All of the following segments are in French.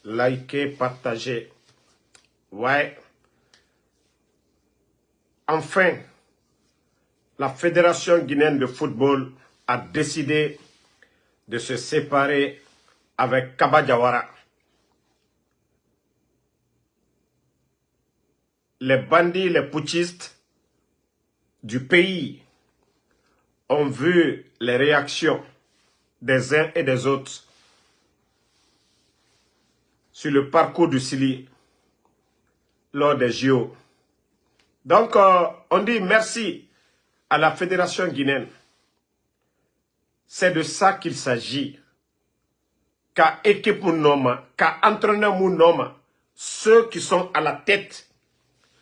Likez, partagez. Ouais. Enfin, la Fédération guinéenne de football a décidé de se séparer avec Kaba Diawara. Les bandits, les putschistes du pays ont vu les réactions des uns et des autres sur le parcours du Sili lors des JO. Donc, on dit merci à la Fédération guinéenne. C'est de ça qu'il s'agit. Qu'à équipe Mounoma, qu'à entraîneur Mounoma, ceux qui sont à la tête,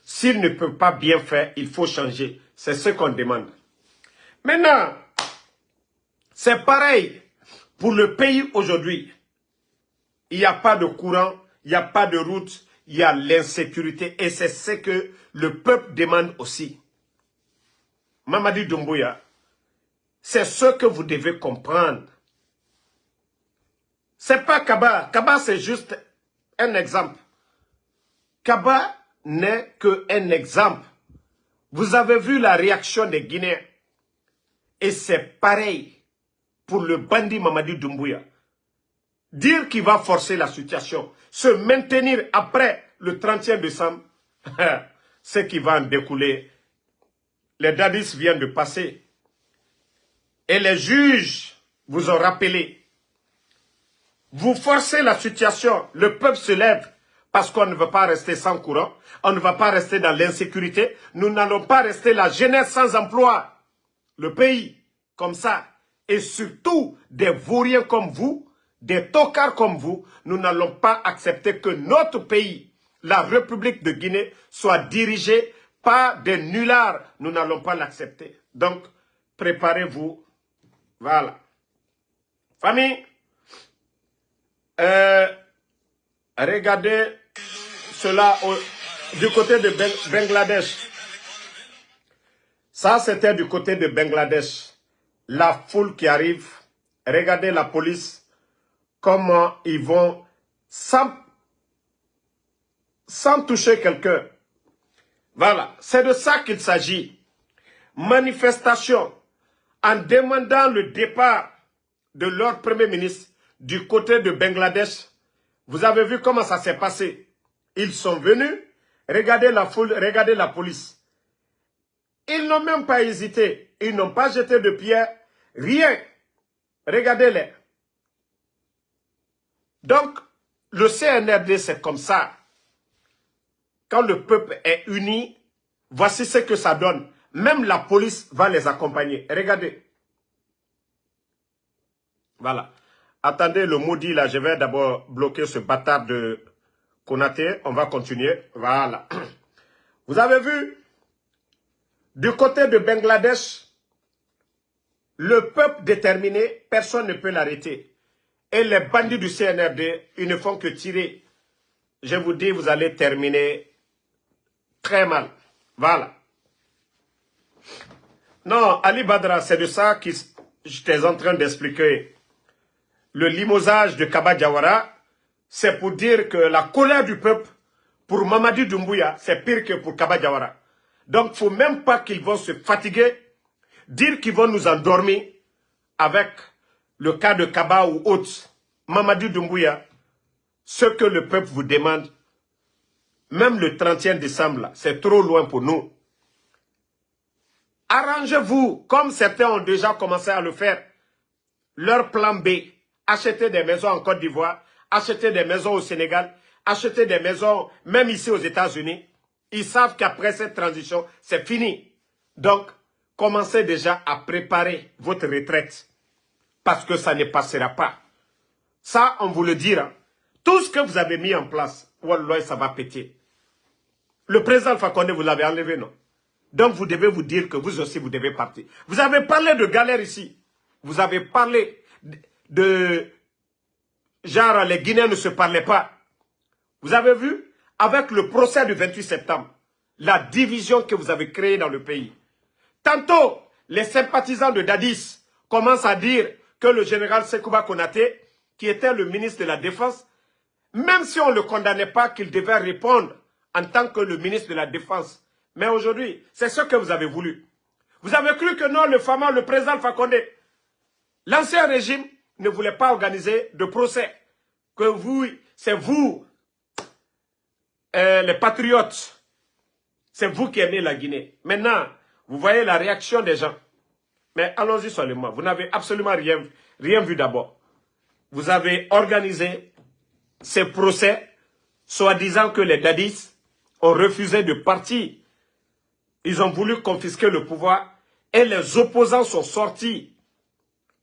s'ils ne peuvent pas bien faire, il faut changer. C'est ce qu'on demande. Maintenant, c'est pareil pour le pays aujourd'hui. Il n'y a pas de courant, il n'y a pas de route, il y a l'insécurité. Et c'est ce que le peuple demande aussi. Mamadi Doumbouya, c'est ce que vous devez comprendre. C'est pas Kaba. Kaba, c'est juste un exemple. Kaba n'est qu'un exemple. Vous avez vu la réaction des Guinéens. Et c'est pareil pour le bandit Mamadi Doumbouya. Dire qu'il va forcer la situation, se maintenir après le 31 décembre, ce qui va en découler. Les dadis viennent de passer. Et les juges vous ont rappelé. Vous forcez la situation, le peuple se lève parce qu'on ne veut pas rester sans courant, on ne va pas rester dans l'insécurité, nous n'allons pas rester la jeunesse sans emploi. Le pays, comme ça, et surtout des vauriens comme vous, des tocards comme vous, nous n'allons pas accepter que notre pays, la République de Guinée, soit dirigée par des nullards. Nous n'allons pas l'accepter. Donc, préparez-vous. Voilà. Famille, regardez cela du côté de Bangladesh. Ça, c'était du côté de Bangladesh. La foule qui arrive. Regardez la police. Comment ils vont sans toucher quelqu'un. Voilà. C'est de ça qu'il s'agit. Manifestation en demandant le départ de leur premier ministre du côté de Bangladesh. Vous avez vu comment ça s'est passé. Ils sont venus. Regardez la foule, regardez la police. Ils n'ont même pas hésité. Ils n'ont pas jeté de pierre. Rien. Regardez-les. Donc, le CNRD, c'est comme ça. Quand le peuple est uni, voici ce que ça donne. Même la police va les accompagner. Regardez. Voilà. Attendez le maudit là. Je vais d'abord bloquer ce bâtard de Konaté. On va continuer. Voilà. Vous avez vu? Du côté de Bangladesh, le peuple déterminé, personne ne peut l'arrêter. Et les bandits du CNRD, ils ne font que tirer. Je vous dis, vous allez terminer très mal. Voilà. Non, Ali Badra, c'est de ça que j'étais en train d'expliquer. Le limogeage de Kaba Diawara, c'est pour dire que la colère du peuple, pour Mamadi Doumbouya, c'est pire que pour Kaba Diawara. Donc, il ne faut même pas qu'ils vont se fatiguer, dire qu'ils vont nous endormir avec le cas de Kaba ou autres. Mamadi Doumbouya, ce que le peuple vous demande, même le 31 décembre, c'est trop loin pour nous. Arrangez-vous, comme certains ont déjà commencé à le faire, leur plan B, acheter des maisons en Côte d'Ivoire, acheter des maisons au Sénégal, acheter des maisons même ici aux États-Unis. Ils savent qu'après cette transition, c'est fini. Donc, commencez déjà à préparer votre retraite. Parce que ça ne passera pas. Ça, on vous le dira. Tout ce que vous avez mis en place, wallah, ça va péter. Le président Alpha Condé, vous l'avez enlevé, non? Donc, vous devez vous dire que vous aussi, vous devez partir. Vous avez parlé de galère ici. Vous avez parlé de... Genre, les Guinéens ne se parlaient pas. Vous avez vu? Avec le procès du 28 septembre, la division que vous avez créée dans le pays. Tantôt, les sympathisants de Dadis commencent à dire que le général Sekouba Konaté, qui était le ministre de la Défense, Même si on ne le condamnait pas, qu'il devait répondre en tant que le ministre de la Défense. Mais aujourd'hui, c'est ce que vous avez voulu. Vous avez cru que non, le président Alpha Condé, l'ancien régime ne voulait pas organiser de procès. Que vous, c'est vous, les patriotes, c'est vous qui aimez la Guinée. Maintenant, vous voyez la réaction des gens. Mais allons-y seulement. Vous n'avez absolument rien vu d'abord. Vous avez organisé ces procès, soi-disant que les dadis ont refusé de partir. Ils ont voulu confisquer le pouvoir et les opposants sont sortis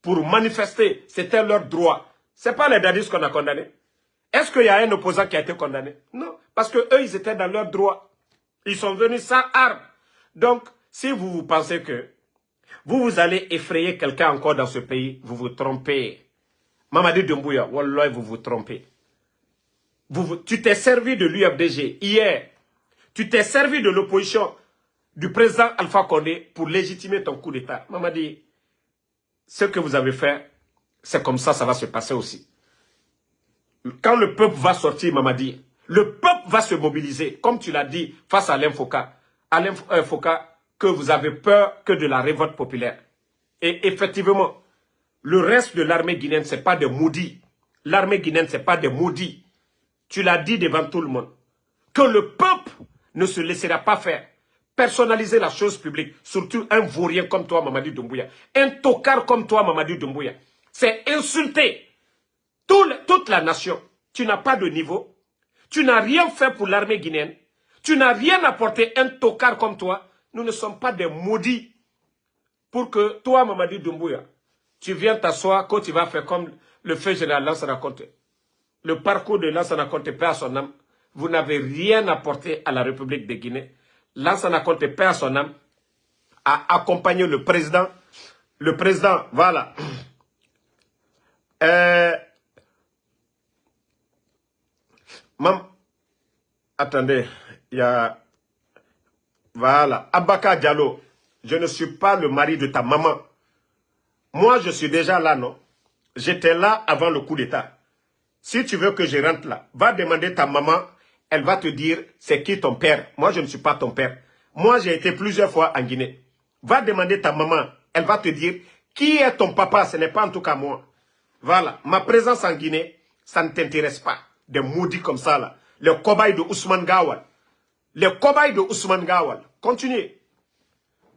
pour manifester. C'était leur droit. Ce n'est pas les dadis qu'on a condamnés. Est-ce qu'il y a un opposant qui a été condamné? Non, parce qu'eux, ils étaient dans leur droit. Ils sont venus sans armes. Donc, si vous pensez que vous allez effrayer quelqu'un encore dans ce pays, vous vous trompez. Mamadi Doumbouya, wallah, vous vous trompez. Tu t'es servi de l'UFDG hier. Tu t'es servi de l'opposition du président Alpha Condé pour légitimer ton coup d'État. Mamadi, ce que vous avez fait, c'est comme ça, ça va se passer aussi. Quand le peuple va sortir, Mamadi, le peuple va se mobiliser, comme tu l'as dit, face à Alain Foka. Alain Foka, que vous avez peur que de la révolte populaire. Et effectivement, le reste de l'armée guinéenne, ce n'est pas des maudits. L'armée guinéenne, ce n'est pas des maudits. Tu l'as dit devant tout le monde. Que le peuple ne se laissera pas faire. Personnaliser la chose publique, surtout un vaurien comme toi, Mamadi Doumbouya. Un tocard comme toi, Mamadi Doumbouya. C'est insulter toute la nation. Tu n'as pas de niveau. Tu n'as rien fait pour l'armée guinéenne. Tu n'as rien apporté, un tocard comme toi. Nous ne sommes pas des maudits. Pour que toi, Mamadi Doumbouya, tu viens t'asseoir quand tu vas faire comme le fait général Lansana Conté. Le parcours de Lansana Conté, paix à son âme, vous n'avez rien apporté à la République de Guinée. Lansana Conté, paix à son âme, a accompagné le président. Le président, voilà. Attendez, il y a... Voilà, Abaka Diallo, je ne suis pas le mari de ta maman. Moi, je suis déjà là, non? J'étais là avant le coup d'État. Si tu veux que je rentre là, va demander ta maman, elle va te dire c'est qui ton père. Moi, je ne suis pas ton père. Moi, j'ai été plusieurs fois en Guinée. Va demander ta maman, elle va te dire qui est ton papa, ce n'est pas en tout cas moi. Voilà, ma présence en Guinée, ça ne t'intéresse pas. Des maudits comme ça là. Les cobayes de Ousmane Gawal. Les cobayes de Ousmane Gawal. Continuez.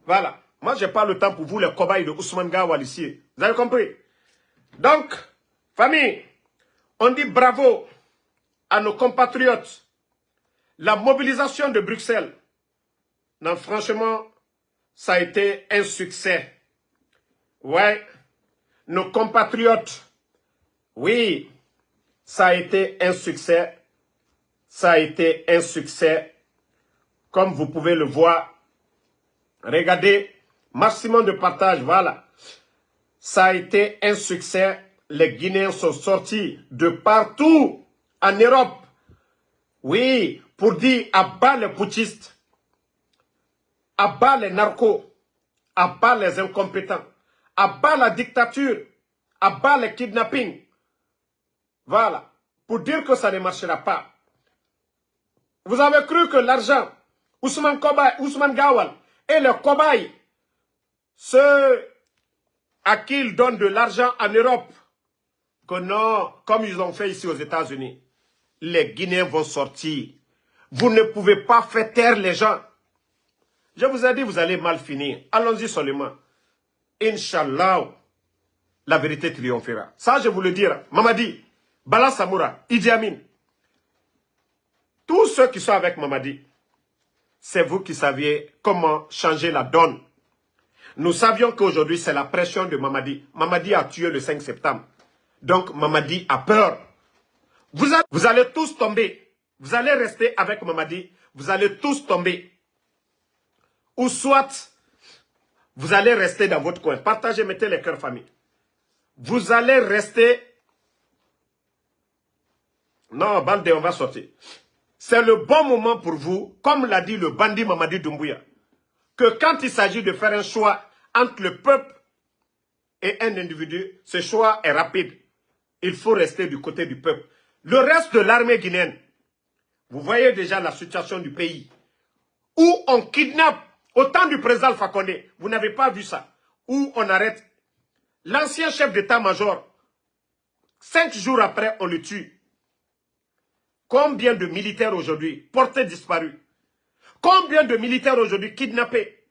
Voilà. Moi, je n'ai pas le temps pour vous, les cobayes de Ousmane Gawal ici. Vous avez compris? Donc, famille, on dit bravo à nos compatriotes. La mobilisation de Bruxelles, non, franchement, ça a été un succès. Ouais, nos compatriotes, oui, ça a été un succès. Ça a été un succès. Comme vous pouvez le voir, regardez, maximum de partage, voilà. Ça a été un succès. Les Guinéens sont sortis de partout en Europe. Oui, pour dire à bas les putschistes, à bas les narcos, à bas les incompétents, à bas la dictature, à bas les kidnappings. Voilà, pour dire que ça ne marchera pas. Vous avez cru que l'argent, Ousmane Gawal et les cobayes, ceux à qui ils donnent de l'argent en Europe, que non, comme ils ont fait ici aux États-Unis, les Guinéens vont sortir. Vous ne pouvez pas faire taire les gens. Je vous ai dit, vous allez mal finir. Allons-y seulement. Inch'Allah, la vérité triomphera. Ça, je vous le dirai. Mamadi, Bala Samoura, Idi Amin. Tous ceux qui sont avec Mamadi, c'est vous qui saviez comment changer la donne. Nous savions qu'aujourd'hui, c'est la pression de Mamadi. Mamadi a tué le 5 septembre. Donc, Mamadi a peur. Vous allez tous tomber. Vous allez rester avec Mamadi. Vous allez tous tomber. Ou soit, vous allez rester dans votre coin. Partagez, mettez les cœurs famille. Vous allez rester... Non, Balde, on va sortir. C'est le bon moment pour vous, comme l'a dit le bandit Mamadi Doumbouya, que quand il s'agit de faire un choix entre le peuple et un individu, ce choix est rapide. Il faut rester du côté du peuple. Le reste de l'armée guinéenne, vous voyez déjà la situation du pays, où on kidnappe, au temps du président Alpha Condé, vous n'avez pas vu ça, où on arrête l'ancien chef d'état-major, 5 jours après, on le tue. Combien de militaires aujourd'hui portés disparus? Combien de militaires aujourd'hui kidnappés?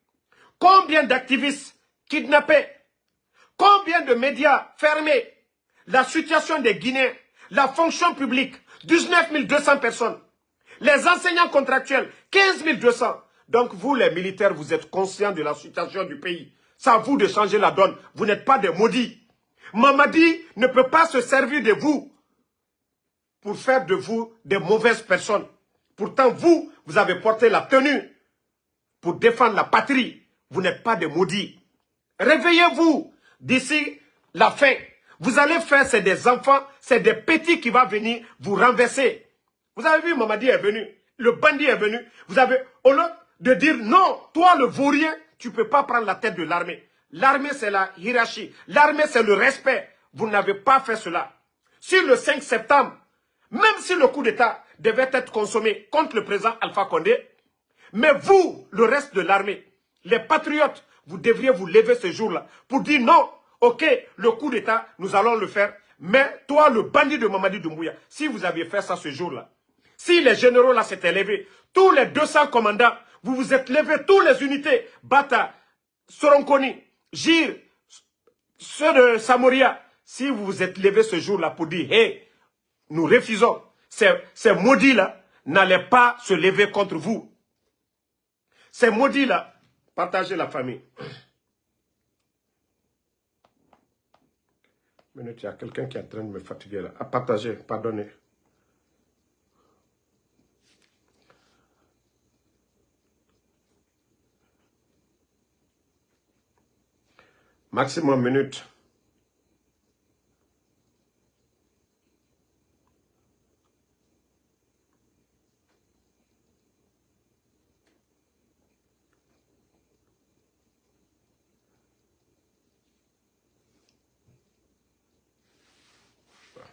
Combien d'activistes kidnappés? Combien de médias fermés? La situation des Guinéens, la fonction publique, 19 200 personnes. Les enseignants contractuels, 15 200. Donc vous, les militaires, vous êtes conscients de la situation du pays. C'est à vous de changer la donne. Vous n'êtes pas des maudits. Mamadi ne peut pas se servir de vous pour faire de vous des mauvaises personnes. Pourtant, vous, vous avez porté la tenue pour défendre la patrie. Vous n'êtes pas des maudits. Réveillez-vous d'ici la fin. Vous allez faire, c'est des enfants, c'est des petits qui vont venir vous renverser. Vous avez vu, Mamadi est venu, le bandit est venu. Vous avez, au lieu de dire non, toi le vaurien, tu ne peux pas prendre la tête de l'armée. L'armée, c'est la hiérarchie. L'armée, c'est le respect. Vous n'avez pas fait cela. Sur le 5 septembre, même si le coup d'État devait être consommé contre le président Alpha Condé, mais vous, le reste de l'armée, les patriotes, vous devriez vous lever ce jour-là pour dire non, ok, le coup d'État, nous allons le faire, mais toi, le bandit de Mamadi Doumbouya, si vous aviez fait ça ce jour-là, si les généraux là s'étaient levés, tous les 200 commandants, vous vous êtes levés, toutes les unités, Bata, Soronkoni, Gir, ceux de Samoria, si vous vous êtes levés ce jour-là pour dire, hé, nous refusons, ces maudits-là n'allaient pas se lever contre vous. Ces maudits-là, partagez la famille. Il y a quelqu'un qui est en train de me fatiguer là. À partager, pardonnez. Maximum minute.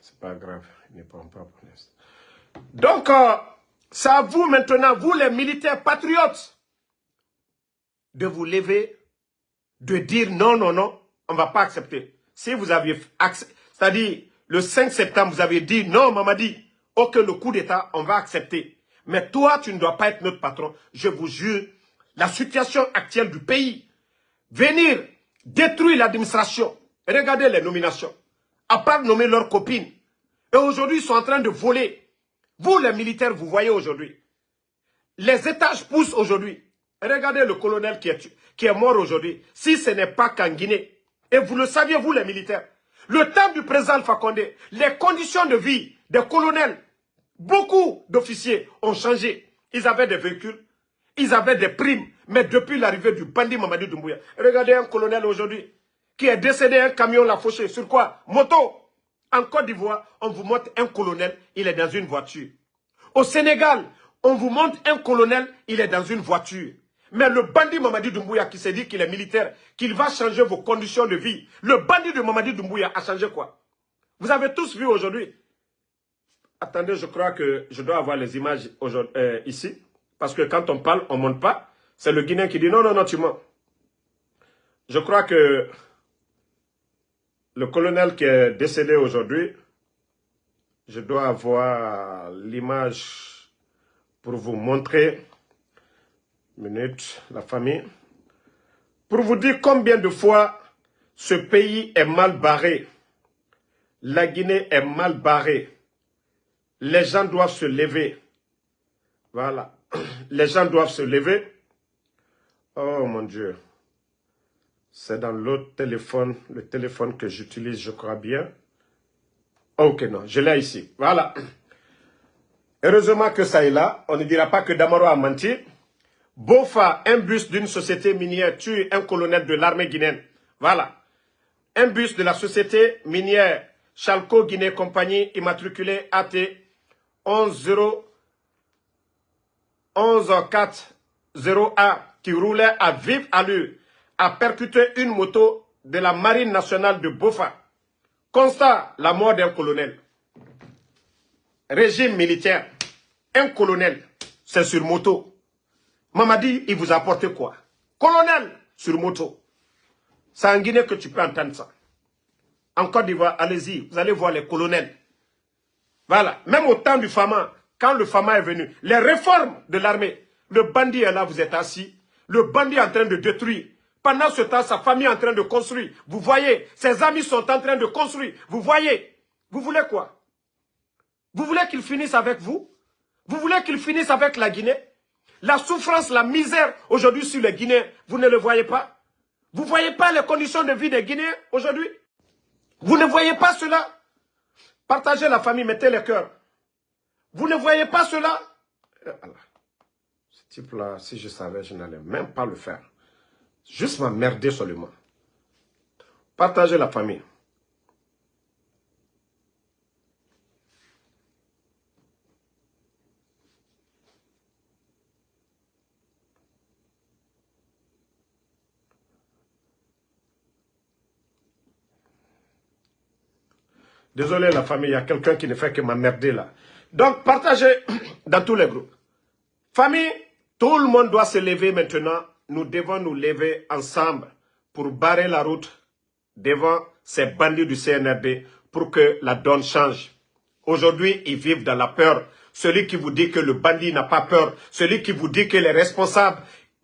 C'est pas grave, il ne prend pas pour l'instant. Donc, c'est à vous maintenant, vous les militaires patriotes, de vous lever, de dire non, non, non, on ne va pas accepter. Si vous aviez accepté, c'est-à-dire le 5 septembre, vous avez dit non, Mamadi, ok, le coup d'État, on va accepter. Mais toi, tu ne dois pas être notre patron. Je vous jure, la situation actuelle du pays, venir détruire l'administration, regardez les nominations, à part nommer leurs copines. Et aujourd'hui, ils sont en train de voler. Vous, les militaires, vous voyez aujourd'hui. Les étages poussent aujourd'hui. Regardez le colonel qui est mort aujourd'hui. Si ce n'est pas qu'en Guinée. Et vous le saviez, vous, les militaires. Le temps du président Alpha Condé, les conditions de vie des colonels, beaucoup d'officiers ont changé. Ils avaient des véhicules, ils avaient des primes. Mais depuis l'arrivée du bandit Mamadi Doumbouya, regardez un colonel aujourd'hui qui est décédé, un camion l'a fauché. Sur quoi? Moto. En Côte d'Ivoire, on vous montre un colonel, il est dans une voiture. Au Sénégal, on vous montre un colonel, il est dans une voiture. Mais le bandit Mamadi Doumbouya qui s'est dit qu'il est militaire, qu'il va changer vos conditions de vie. Le bandit de Mamadi Doumbouya a changé quoi? Vous avez tous vu aujourd'hui. Attendez, je crois que je dois avoir les images ici. Parce que quand on parle, on ne monte pas. C'est le Guinéen qui dit non, non, non, tu mens. Je crois que le colonel qui est décédé aujourd'hui, je dois avoir l'image pour vous montrer. Minute, la famille. Pour vous dire combien de fois ce pays est mal barré. La Guinée est mal barrée. Les gens doivent se lever. Voilà. Les gens doivent se lever. Oh mon Dieu. C'est dans l'autre téléphone, le téléphone que j'utilise, je crois bien. Ok, non, je l'ai ici. Voilà. Heureusement que ça est là. On ne dira pas que Damaro a menti. Bofa, un bus d'une société minière tue un colonel de l'armée guinéenne. Voilà. Un bus de la société minière Chalco Guinée Compagnie immatriculé AT 10440A qui roulait à vive allure a percuté une moto de la marine nationale de Bofa. Constat, la mort d'un colonel. régime militaire, un colonel, c'est sur moto. Mamadi, il vous a apporté quoi? Colonel sur moto. C'est en Guinée que tu peux entendre ça. En Côte d'Ivoire, allez-y, vous allez voir les colonels. Voilà, même au temps du Fama, quand le Fama est venu, les réformes de l'armée, le bandit est là, vous êtes assis, le bandit est en train de détruire. Pendant ce temps, sa famille est en train de construire. Vous voyez, ses amis sont en train de construire. Vous voyez, vous voulez quoi? Vous voulez qu'il finisse avec vous? Vous voulez qu'il finisse avec la Guinée? La souffrance, la misère aujourd'hui sur les Guinéens, vous ne le voyez pas? Vous ne voyez pas les conditions de vie des Guinéens aujourd'hui? Vous ne voyez pas cela? Partagez la famille, mettez les cœurs. Vous ne voyez pas cela? Ce type-là, si je savais, je n'allais même pas le faire. Juste m'emmerder seulement. Partagez la famille. Désolé la famille, il y a quelqu'un qui ne fait que m'emmerder là. Donc partagez dans tous les groupes. Famille, tout le monde doit se lever maintenant. Nous devons nous lever ensemble pour barrer la route devant ces bandits du CNRD pour que la donne change. Aujourd'hui, ils vivent dans la peur. Celui qui vous dit que le bandit n'a pas peur, celui qui vous dit que les responsables,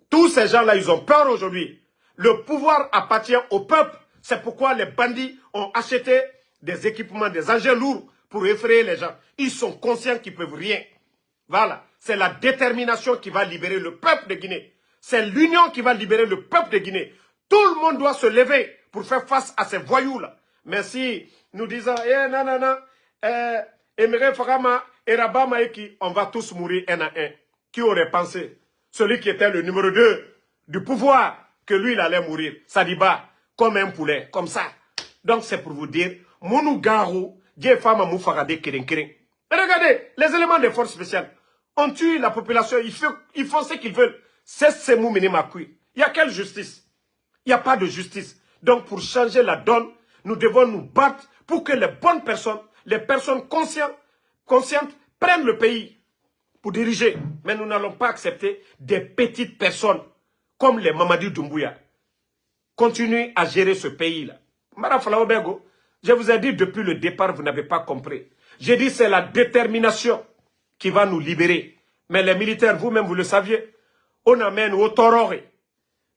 tous ces gens-là, ils ont peur aujourd'hui. Le pouvoir appartient au peuple. C'est pourquoi les bandits ont acheté des équipements, des engins lourds pour effrayer les gens. Ils sont conscients qu'ils ne peuvent rien. Voilà, c'est la détermination qui va libérer le peuple de Guinée. C'est l'union qui va libérer le peuple de Guinée. Tout le monde doit se lever pour faire face à ces voyous-là. Mais si nous disons, Emere Fagama et Rabat Maeki, on va tous mourir un à un. Qui aurait pensé? Celui qui était le numéro 2 du pouvoir, que lui, il allait mourir. Sadiba, comme un poulet, comme ça. Donc c'est pour vous dire, Mounou Garou, Djefama Moufagade Kering Kering. Regardez, les éléments des forces spéciales. On tue la population, ils font ce qu'ils veulent. C'est ce moumini makoui. Il y a quelle justice? Il n'y a pas de justice. Donc pour changer la donne, nous devons nous battre pour que les bonnes personnes, les personnes conscientes prennent le pays pour diriger. Mais nous n'allons pas accepter des petites personnes comme les Mamadi Doumbouya. Continuez à gérer ce pays-là. Mara Falaobego, je vous ai dit depuis le départ, vous n'avez pas compris. J'ai dit c'est la détermination qui va nous libérer. Mais les militaires, vous-même, vous le saviez, on amène au tororé.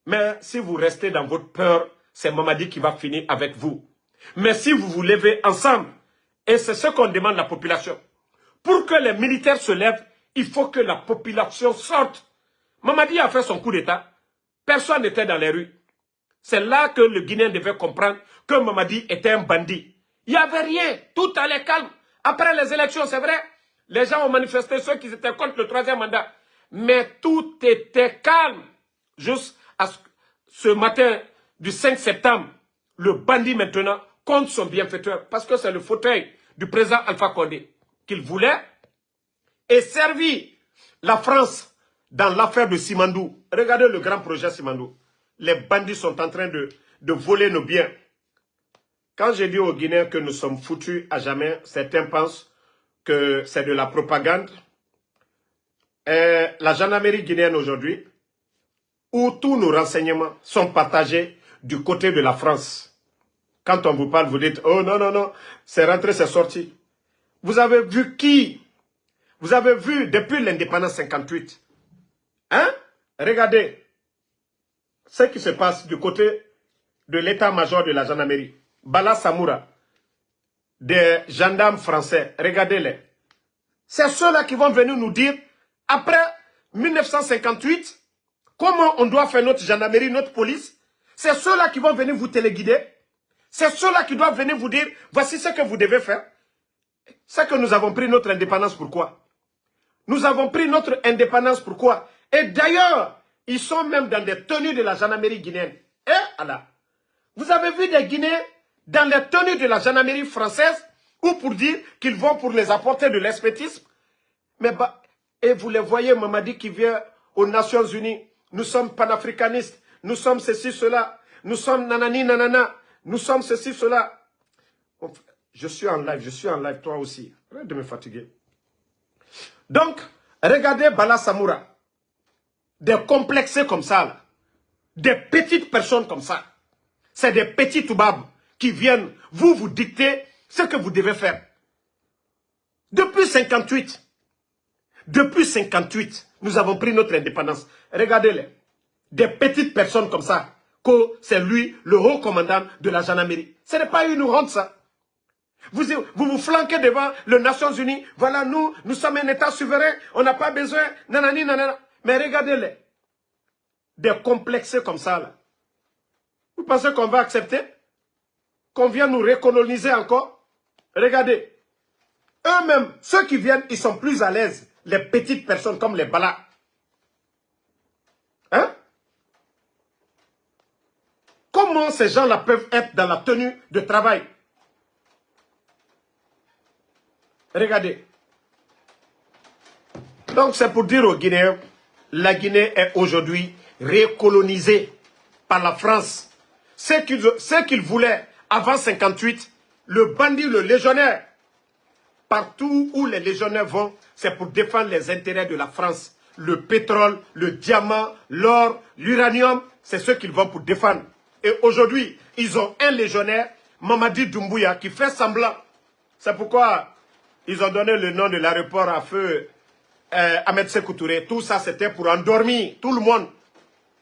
Mais si vous restez dans votre peur, c'est Mamadi qui va finir avec vous. Mais si vous vous levez ensemble, et c'est ce qu'on demande à la population, pour que les militaires se lèvent, il faut que la population sorte. Mamadi a fait son coup d'État. Personne n'était dans les rues. C'est là que le Guinéen devait comprendre que Mamadi était un bandit. Il n'y avait rien. Tout allait calme. Après les élections, c'est vrai, les gens ont manifesté, ceux qui étaient contre le 3e mandat. Mais tout était calme. Juste à ce matin du 5 septembre, le bandit maintenant compte son bienfaiteur. Parce que c'est le fauteuil du président Alpha Condé qu'il voulait et servir la France dans l'affaire de Simandou. Regardez le grand projet Simandou. Les bandits sont en train de voler nos biens. Quand j'ai dit aux Guinéens que nous sommes foutus à jamais, certains pensent que c'est de la propagande. La gendarmerie guinéenne aujourd'hui, où tous nos renseignements sont partagés du côté de la France. Quand on vous parle, vous dites, oh non, non, non, c'est rentré, c'est sorti. Vous avez vu qui? Vous avez vu depuis l'indépendance 58. Hein? Regardez ce qui se passe du côté de l'état-major de la gendarmerie. Bala Samoura, des gendarmes français, regardez-les. C'est ceux-là qui vont venir nous dire, après 1958, comment on doit faire notre gendarmerie, notre police. C'est ceux-là qui vont venir vous téléguider. C'est ceux-là qui doivent venir vous dire, voici ce que vous devez faire. C'est que nous avons pris notre indépendance, pourquoi? Nous avons pris notre indépendance, pourquoi? Et d'ailleurs, ils sont même dans des tenues de la gendarmerie guinéenne. Et Allah, vous avez vu des Guinéens dans les tenues de la gendarmerie française ou pour dire qu'ils vont pour les apporter de l'espétisme. Mais et vous les voyez, Mamadi qui vient aux Nations Unies. Nous sommes panafricanistes. Nous sommes ceci, cela. Nous sommes nanani, nanana. Nous sommes ceci, cela. Je suis en live, toi aussi. Arrête de me fatiguer. Donc, regardez Bala Samoura. Des complexés comme ça, là. Des petites personnes comme ça. C'est des petits toubabs qui viennent vous dicter ce que vous devez faire. Depuis 58, nous avons pris notre indépendance. Regardez-les. Des petites personnes comme ça, que c'est lui, le haut commandant de la gendarmerie. Ce n'est pas une honte, ça. Vous flanquez devant les Nations Unies. Voilà, nous sommes un État souverain. On n'a pas besoin. Nanani, nanana. Mais regardez-les. Des complexés comme ça, là. Vous pensez qu'on va accepter? Qu'on vient nous recoloniser encore? Regardez. Eux-mêmes, ceux qui viennent, ils sont plus à l'aise. Les petites personnes comme les Balas. Hein? Comment ces gens-là peuvent être dans la tenue de travail? Regardez. Donc c'est pour dire aux Guinéens, la Guinée est aujourd'hui recolonisée par la France. Ce qu'ils voulaient avant 58, le bandit, le légionnaire, partout où les légionnaires vont, c'est pour défendre les intérêts de la France. Le pétrole, le diamant, l'or, l'uranium, c'est ce qu'ils vont pour défendre. Et aujourd'hui, ils ont un légionnaire, Mamadi Doumbouya, qui fait semblant. C'est pourquoi ils ont donné le nom de l'aéroport à feu Ahmed Sékou Touré. Tout ça, c'était pour endormir tout le monde.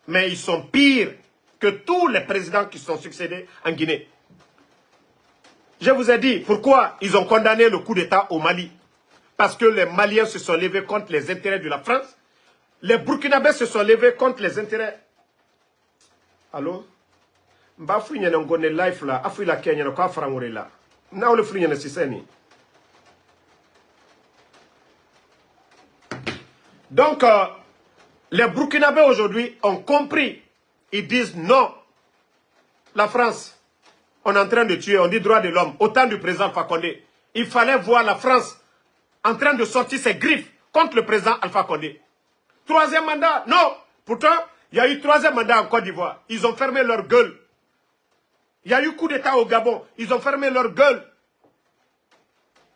Mais ils sont pires que tous les présidents qui sont succédés en Guinée. Je vous ai dit pourquoi ils ont condamné le coup d'État au Mali. Parce que les Maliens se sont levés contre les intérêts de la France. Les Burkinabés se sont levés contre les intérêts. Allô? Donc, les Burkinabés aujourd'hui ont compris. Ils disent non. La France, on est en train de tuer, on dit droit de l'homme. Au temps du président Fakonde, il fallait voir la France en train de sortir ses griffes contre le président Alpha Condé. Troisième mandat, non. Pourtant, il y a eu troisième mandat en Côte d'Ivoire. Ils ont fermé leur gueule. Il y a eu coup d'État au Gabon. Ils ont fermé leur gueule.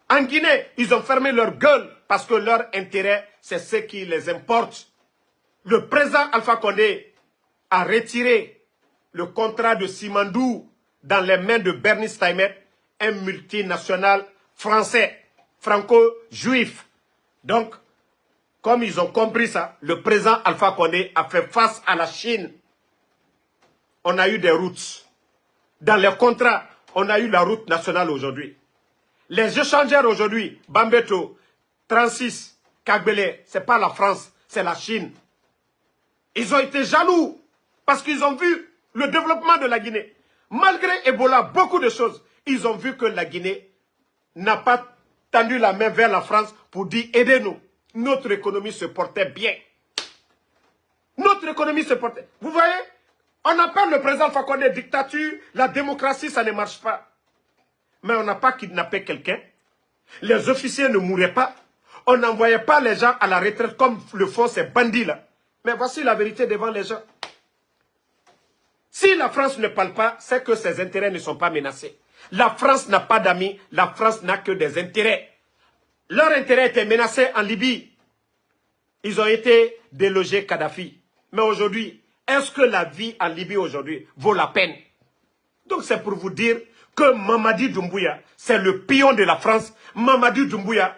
En Guinée, ils ont fermé leur gueule parce que leur intérêt, c'est ce qui les importe. Le président Alpha Condé a retiré le contrat de Simandou dans les mains de Bernie Steinmetz, un multinational français, franco-juif. Donc, comme ils ont compris ça, le président Alpha Condé a fait face à la Chine. On a eu des routes. Dans les contrats, on a eu la route nationale aujourd'hui. Les échangeurs aujourd'hui, Bambeto, 36, Kagbele, ce n'est pas la France, c'est la Chine. Ils ont été jaloux parce qu'ils ont vu le développement de la Guinée. Malgré Ebola, beaucoup de choses, ils ont vu que la Guinée n'a pas tendu la main vers la France pour dire aidez-nous. Notre économie se portait bien. Notre économie se portait. Vous voyez, on appelle le président Fakonde dictature, la démocratie, ça ne marche pas. Mais on n'a pas kidnappé quelqu'un. Les officiers ne mouraient pas. On n'envoyait pas les gens à la retraite comme le font ces bandits-là. Mais voici la vérité devant les gens. Si la France ne parle pas, c'est que ses intérêts ne sont pas menacés. La France n'a pas d'amis, la France n'a que des intérêts. Leur intérêt était menacé en Libye. Ils ont été délogés Kadhafi. Mais aujourd'hui, est-ce que la vie en Libye aujourd'hui vaut la peine? Donc c'est pour vous dire que Mamadi Doumbouya, c'est le pion de la France. Mamadi Doumbouya,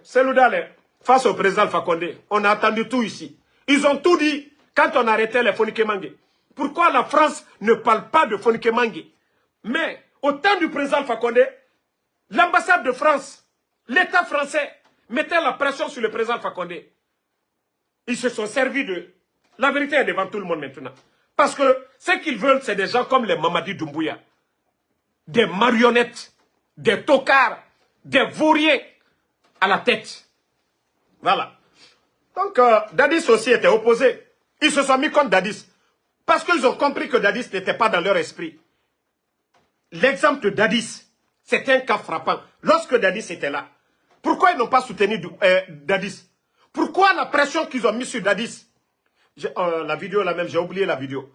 c'est l'Oudale, face au président Alpha Condé. On a attendu tout ici. Ils ont tout dit quand on arrêtait les Fonike Mangue. Pourquoi la France ne parle pas de Fonike Mangue? Mais au temps du président Alpha Condé, l'ambassade de France, l'État français mettait la pression sur le président Alpha Condé. Ils se sont servis de... La vérité est devant tout le monde maintenant. Parce que ce qu'ils veulent, c'est des gens comme les Mamadi Doumbouya. Des marionnettes, des tocards, des vauriens à la tête. Voilà. Donc, Dadis aussi était opposé. Ils se sont mis contre Dadis. Parce qu'ils ont compris que Dadis n'était pas dans leur esprit. L'exemple de Dadis, c'est un cas frappant. Lorsque Dadis était là, pourquoi ils n'ont pas soutenu Dadis? Pourquoi la pression qu'ils ont mise sur Dadis? La vidéo là même, j'ai oublié la vidéo.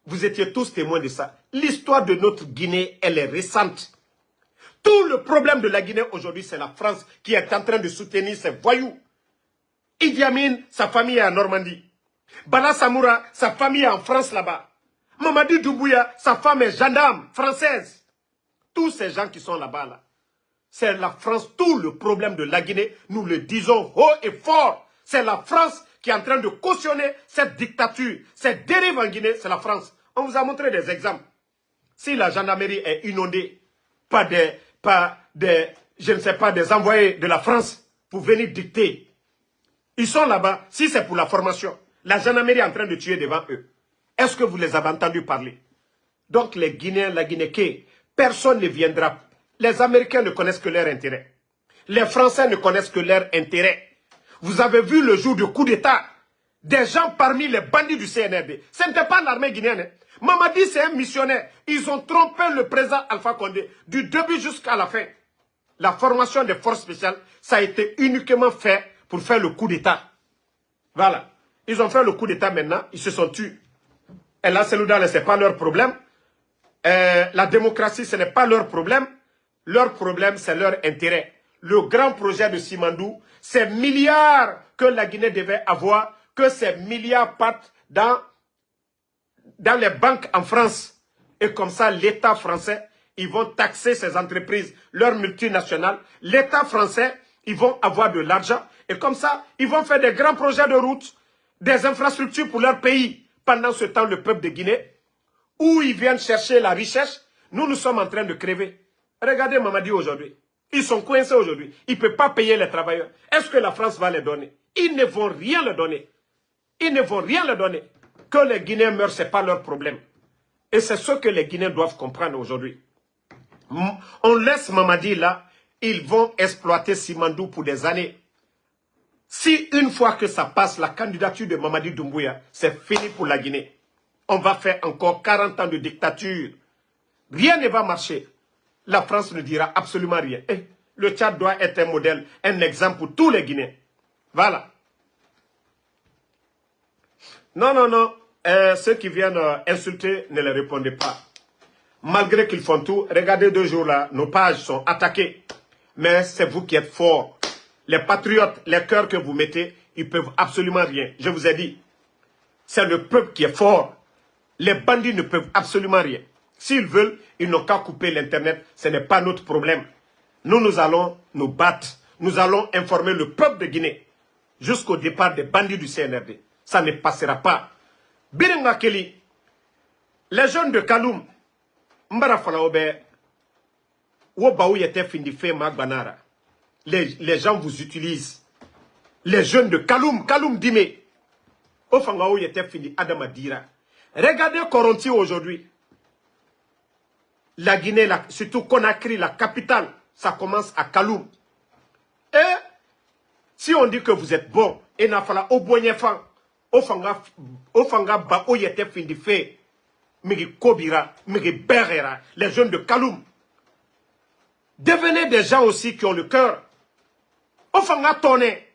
Vous étiez tous témoins de ça. L'histoire de notre Guinée, elle est récente. Tout le problème de la Guinée aujourd'hui, c'est la France qui est en train de soutenir ces voyous. Idi Amin, sa famille est en Normandie. Bala Samoura, sa famille est en France là-bas. Mamadi Doumbouya, sa femme est gendarme française. Tous ces gens qui sont là-bas, là, c'est la France. Tout le problème de la Guinée, nous le disons haut et fort. C'est la France qui est en train de cautionner cette dictature, cette dérive en Guinée, c'est la France. On vous a montré des exemples. Si la gendarmerie est inondée je ne sais pas, des envoyés de la France pour venir dicter. Ils sont là-bas, si c'est pour la formation. La gendarmerie est en train de tuer devant eux. Est-ce que vous les avez entendus parler? Donc les Guinéens, la Guinée, personne ne viendra. Les Américains ne connaissent que leur intérêt. Les Français ne connaissent que leur intérêt. Vous avez vu le jour du coup d'État, des gens parmi les bandits du CNRD. Ce n'était pas l'armée guinéenne. Hein. Mamadi, c'est un missionnaire. Ils ont trompé le président Alpha Condé du début jusqu'à la fin. La formation des forces spéciales, ça a été uniquement fait pour faire le coup d'État. Voilà. Ils ont fait le coup d'État maintenant, ils se sont tués. Et là, ce n'est pas leur problème. La démocratie, ce n'est pas leur problème. Leur problème, c'est leur intérêt. Le grand projet de Simandou, ces milliards que la Guinée devait avoir, que ces milliards partent dans les banques en France. Et comme ça, l'État français, ils vont taxer ces entreprises, leurs multinationales. L'État français, ils vont avoir de l'argent. Et comme ça, ils vont faire des grands projets de routes, des infrastructures pour leur pays. Pendant ce temps, le peuple de Guinée, où ils viennent chercher la richesse, nous sommes en train de crever. Regardez Mamadi aujourd'hui. Ils sont coincés aujourd'hui. Ils ne peuvent pas payer les travailleurs. Est-ce que la France va les donner? Ils ne vont rien leur donner. Ils ne vont rien leur donner. Que les Guinéens meurent, ce n'est pas leur problème. Et c'est ce que les Guinéens doivent comprendre aujourd'hui. On laisse Mamadi là, ils vont exploiter Simandou pour des années. Si une fois que ça passe, la candidature de Mamadi Doumbouya, c'est fini pour la Guinée. On va faire encore 40 ans de dictature. Rien ne va marcher. La France ne dira absolument rien. Et le Tchad doit être un modèle, un exemple pour tous les Guinéens. Voilà. Non, non, non. Ceux qui viennent insulter, ne les répondez pas. Malgré qu'ils font tout, regardez 2 jours là, nos pages sont attaquées. Mais c'est vous qui êtes forts. Les patriotes, les cœurs que vous mettez, ils peuvent absolument rien. Je vous ai dit, c'est le peuple qui est fort. Les bandits ne peuvent absolument rien. S'ils veulent, ils n'ont qu'à couper l'Internet. Ce n'est pas notre problème. Nous allons nous battre. Nous allons informer le peuple de Guinée. Jusqu'au départ des bandits du CNRD. Ça ne passera pas. Birenga Kelly, les jeunes de Kaloum, Mbara Falaobe, Wobaou Yete Findife Magbanara. Les gens vous utilisent. Les jeunes de Kaloum, Kaloum Dime, Ofangaou Yete Findi Adamadira. Regardez Koronti aujourd'hui. La Guinée, surtout Conakry, la capitale, ça commence à Kaloum. Et si on dit que vous êtes bon, et n'a fallu au Bognefan, Ofanga Ba Oyete Findife, Migi Kobira, Migi Berera, les jeunes de Kaloum. Devenez des gens aussi qui ont le cœur. Ofanga Toné.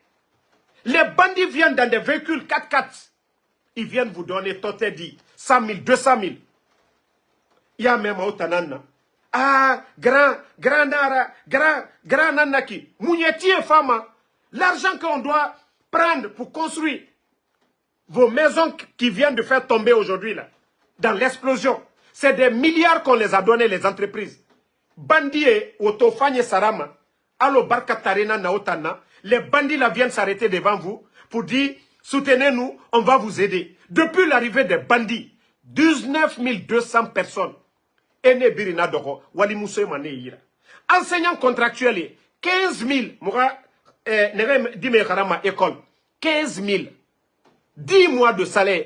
Les bandits viennent dans des véhicules 4x4. Ils viennent vous donner, Toté dit, 100 000, 200 000. Il y a même Otanana. Ah, grand Nara, grand Nanaki. Mounieti et Fama. L'argent qu'on doit prendre pour construire vos maisons qui viennent de faire tomber aujourd'hui, là, dans l'explosion. C'est des milliards qu'on les a donnés, les entreprises. Bandits et Otofanye Sarama, Allo Barkatarena Naotana, les bandits là viennent s'arrêter devant vous pour dire, soutenez-nous, on va vous aider. Depuis l'arrivée des bandits, 19 200 personnes. Enseignants contractuels, 15 000, 15 000, 10 mois de salaire,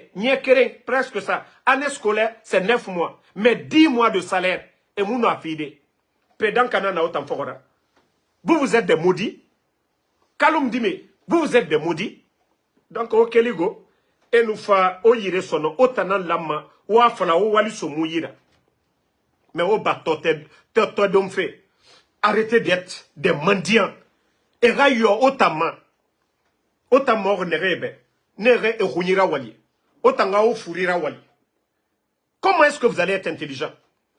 presque ça. Année scolaire, c'est 9 mois, mais 10 mois de salaire, et vous vous êtes des maudits. Kaloum Dime, vous êtes des maudits. Donc, au Keligo, et nous fa oyire sono, otanan lama, ouafala, ouwali somouyira. Mais au bateau, arrêtez d'être des mendiants. Et rayo otama. Otama nerebe. Nere et rounira wali. Otanga o fourira wali. Comment est-ce que vous allez être intelligent?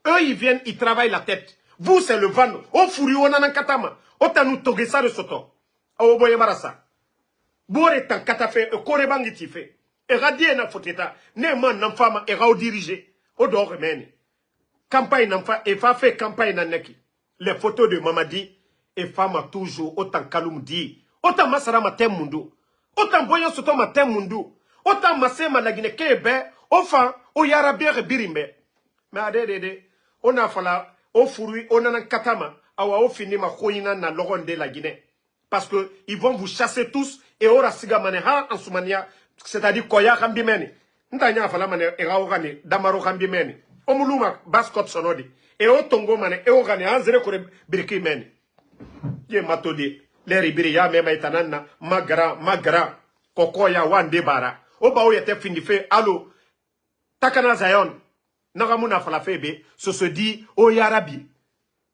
Eux, ils viennent, ils travaillent la tête. Vous, c'est le van. O fouri onanan katama. Otanu togesa de soto. O boye marasa. Bore tan katafe e kore bangi tife. E radie na foteta. Ne man nan fama e rao dirige. O do remeni. Campagne nan fa e fa fait campagne nan neki. Les photos de Mamadi et fama toujours autant kaloum di. Autant masara matin mundu. Autant boyan soto matin mundu. Autant masema la Guinée kebe. Enfin, o yarabere birimbe. Mais adede. On a fala. O furui. On a katama. Awa o fini ma khoyina na loronde la Guinée. Parce que ils vont vous chasser tous et ora siga maneha en soumania, c'est-à-dire koya rambimeni. Ntanya fala mane era orani damaro rambimeni. Omuluma baskot sonodi. Et o tongo mane e orani anzere kore biriki meni. Ye matodi les ribiri ya mema itanana magara kokoya wande bara. O ba o yete findife allo takana zayon. Nagamuna fala febe se dit o yarabi.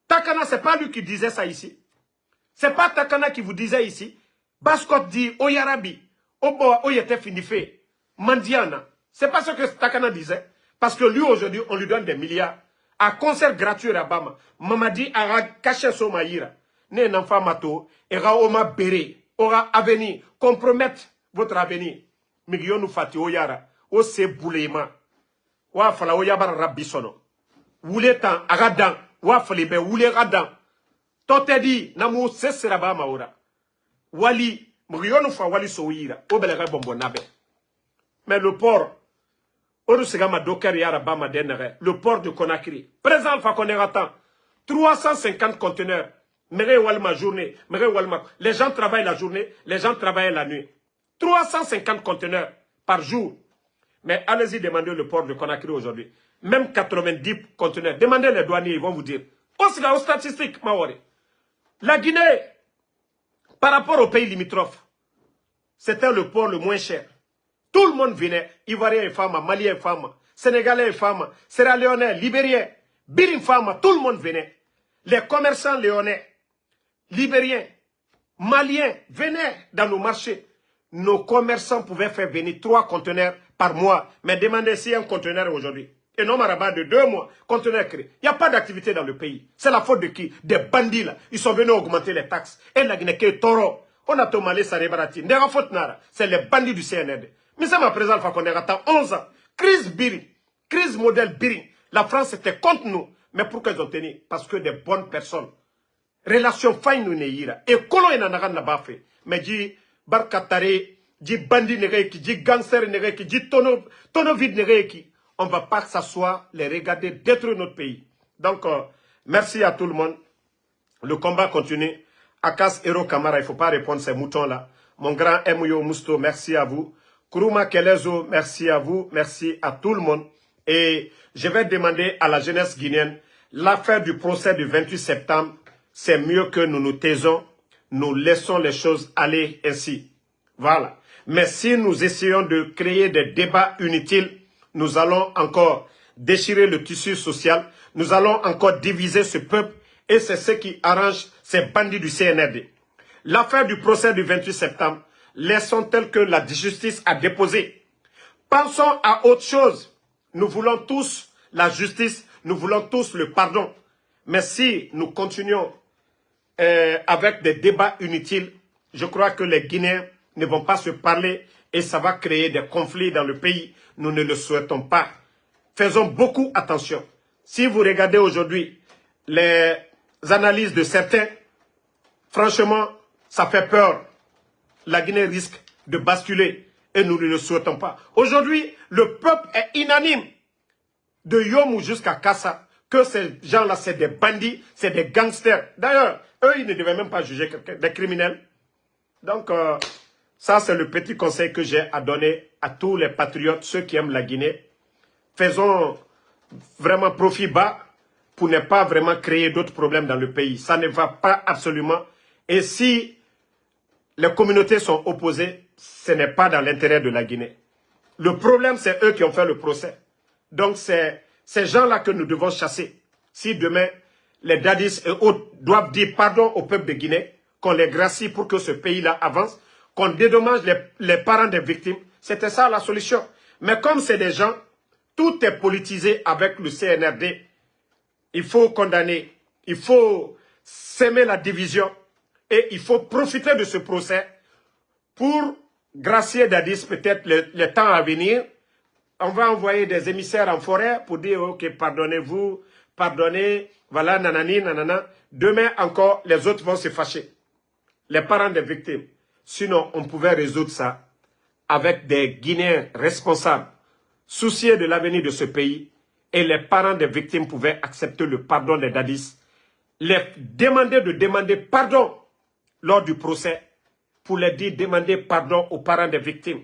Takana c'est pas lui qui disait ça ici. C'est pas Takana qui vous disait ici. Baskot dit Oyarabi. Obo Oyete Finifé. Mandiana. C'est pas ce que Takana disait. Parce que lui aujourd'hui, on lui donne des milliards. À concert gratuit à Bama. Mamadi a caché son maïra. Ne n'enfant mato. Era oma béré. Aura avenir. Compromettre votre avenir. Migionu fati Oyara. O se bouleima. Wa fala Oyabar Rabisono. Woulé tan aradan. Wa falibe woulé radan. Tote di namu sesera ba maura. Wali mrionu fa wali soira obelega bombo nabe. Mais le port oru segama doker yara ba ma denere, le port de Conakry. Présent fa koneratan 350 conteneurs. Mere walma journée, mere walma. Les gens travaillent la journée, les gens travaillent la nuit. 350 conteneurs par jour. Mais allez-y demander le port de Conakry aujourd'hui. Même 90 conteneurs. Demandez les douaniers, ils vont vous dire. Aux statistiques, Maori. La Guinée, par rapport aux pays limitrophes, c'était le port le moins cher. Tout le monde venait, Ivoirien et femmes, Malien et femmes, Sénégalais et femmes, Sierra Léonais, Libériens, Birim femmes, tout le monde venait. Les commerçants léonais, Libériens, Maliens venaient dans nos marchés. Nos commerçants pouvaient faire venir 3 conteneurs par mois. Mais demandez si un conteneur aujourd'hui. Et non, Maraba, de 2 mois, conteneur créé. Il n'y a pas d'activité dans le pays. C'est la faute de qui? Des bandits là. Ils sont venus augmenter les taxes. Et la Guinée qui est taureau. On a tomalé sa rébarati. C'est les bandits du CNRD. Mais ça m'a présenté qu'on est atteint 11 ans. Crise Biri. Crise modèle Biri. La France était contre nous. Mais pourquoi ils ont tenu? Parce que des bonnes personnes. Relation fine nous n'ayira. Et Kolo et Nanaran n'a pas fait. Mais dit Barkatare, dit bandit nereki, dit gangster nereki, dit tono vide nereki. On ne va pas s'asseoir, les regarder, détruire notre pays. Donc, merci à tout le monde. Le combat continue. Akas Hero Kamara, il ne faut pas répondre à ces moutons-là. Mon grand Mouyo Mousto, merci à vous. Kuruma Kelezo, merci à vous. Merci à tout le monde. Et je vais demander à la jeunesse guinéenne, l'affaire du procès du 28 septembre, c'est mieux que nous nous taisons. Nous laissons les choses aller ainsi. Voilà. Mais si nous essayons de créer des débats inutiles, nous allons encore déchirer le tissu social, nous allons encore diviser ce peuple, et c'est ce qui arrange ces bandits du CNRD. L'affaire du procès du 28 septembre, laissons tel que la justice a déposé. Pensons à autre chose. Nous voulons tous la justice, nous voulons tous le pardon. Mais si nous continuons avec des débats inutiles, je crois que les Guinéens ne vont pas se parler et ça va créer des conflits dans le pays. Nous ne le souhaitons pas. Faisons beaucoup attention. Si vous regardez aujourd'hui les analyses de certains, franchement, ça fait peur. La Guinée risque de basculer et nous ne le souhaitons pas. Aujourd'hui, le peuple est unanime. De Yomou jusqu'à Kassa, que ces gens-là, c'est des bandits, c'est des gangsters. D'ailleurs, eux, ils ne devaient même pas juger quelqu'un, des criminels. Donc, ça, c'est le petit conseil que j'ai à donner à tous les patriotes, ceux qui aiment la Guinée. Faisons vraiment profit bas pour ne pas vraiment créer d'autres problèmes dans le pays. Ça ne va pas absolument. Et si les communautés sont opposées, ce n'est pas dans l'intérêt de la Guinée. Le problème, c'est eux qui ont fait le procès. Donc, c'est ces gens-là que nous devons chasser. Si demain, les dadis et autres doivent dire pardon au peuple de Guinée, qu'on les gracie pour que ce pays-là avance, qu'on dédommage les parents des victimes, c'était ça la solution. Mais comme c'est des gens, tout est politisé avec le CNRD. Il faut condamner, il faut s'aimer la division et il faut profiter de ce procès pour gracier Dadis peut-être le temps à venir. On va envoyer des émissaires en forêt pour dire, ok, pardonnez-vous, pardonnez, voilà, nanani, nanana. Demain encore, les autres vont se fâcher. Les parents des victimes. Sinon, on pouvait résoudre ça avec des Guinéens responsables, soucieux de l'avenir de ce pays, et les parents des victimes pouvaient accepter le pardon des Dadis, les demander de demander pardon lors du procès, pour les dire demander pardon aux parents des victimes.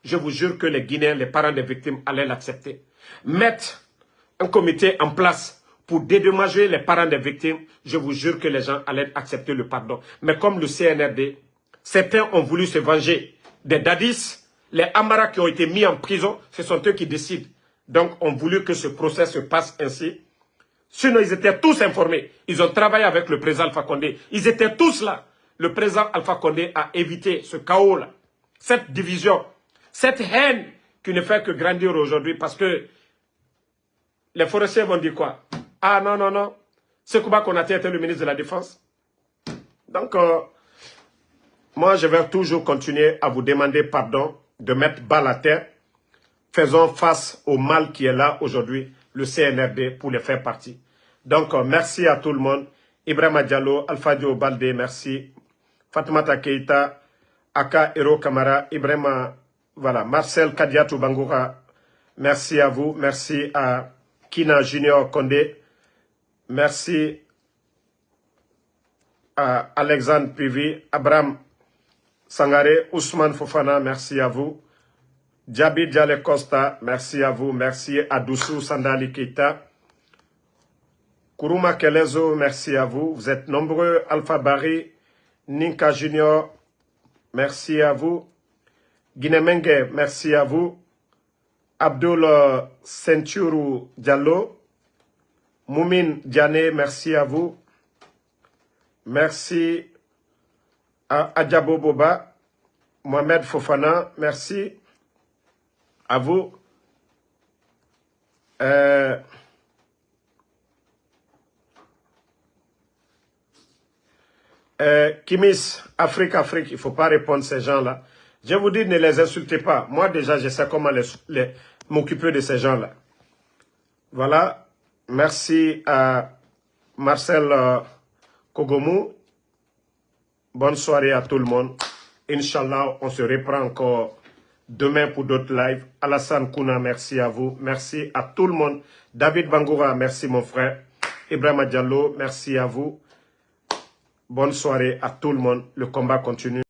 Je vous jure que les Guinéens, les parents des victimes, allaient l'accepter. Mettre un comité en place pour dédommager les parents des victimes, je vous jure que les gens allaient accepter le pardon. Mais comme le CNRD, certains ont voulu se venger des Dadis, les Amara qui ont été mis en prison, ce sont eux qui décident. Donc, ont voulu que ce procès se passe ainsi. Sinon, ils étaient tous informés. Ils ont travaillé avec le président Alpha Condé. Ils étaient tous là. Le président Alpha Condé a évité ce chaos-là, cette division, cette haine qui ne fait que grandir aujourd'hui parce que les forestiers vont dire quoi? Ah non, non, non. Sekouba Konaté était le ministre de la Défense. Donc, moi, je vais toujours continuer à vous demander pardon, de mettre bas la terre. Faisons face au mal qui est là aujourd'hui, le CNRD, pour les faire partie. Donc, merci à tout le monde. Ibrahima Diallo, Alpha Dio Baldé, merci. Fatoumata Keita, Aka Hero Kamara, Ibrahima, voilà, Marcel Kadiatou Bangoura, merci à vous. Merci à Kina Junior Condé. Merci à Alexandre Pivi, Abraham Sangare, Ousmane Fofana, merci à vous. Djabi Djale Costa, merci à vous. Merci à Doussou Sandali Keita. Kourouma Kelezo, merci à vous. Vous êtes nombreux. Alpha Barry, Ninka Junior, merci à vous. Guinémengue, merci à vous. Abdul Senturu Diallo. Moumine Diane, merci à vous. Merci à Adjabo Boba. Mohamed Fofana, merci à vous. Kimis, Afrique, il ne faut pas répondre à ces gens-là. Je vous dis, ne les insultez pas. Moi, déjà, je sais comment m'occuper de ces gens-là. Voilà. Merci à Marcel Kogomou. Bonne soirée à tout le monde. Inch'Allah, on se reprend encore demain pour d'autres lives. Alassane Kouna, merci à vous. Merci à tout le monde. David Bangoura, merci mon frère. Ibrahima Diallo, merci à vous. Bonne soirée à tout le monde. Le combat continue.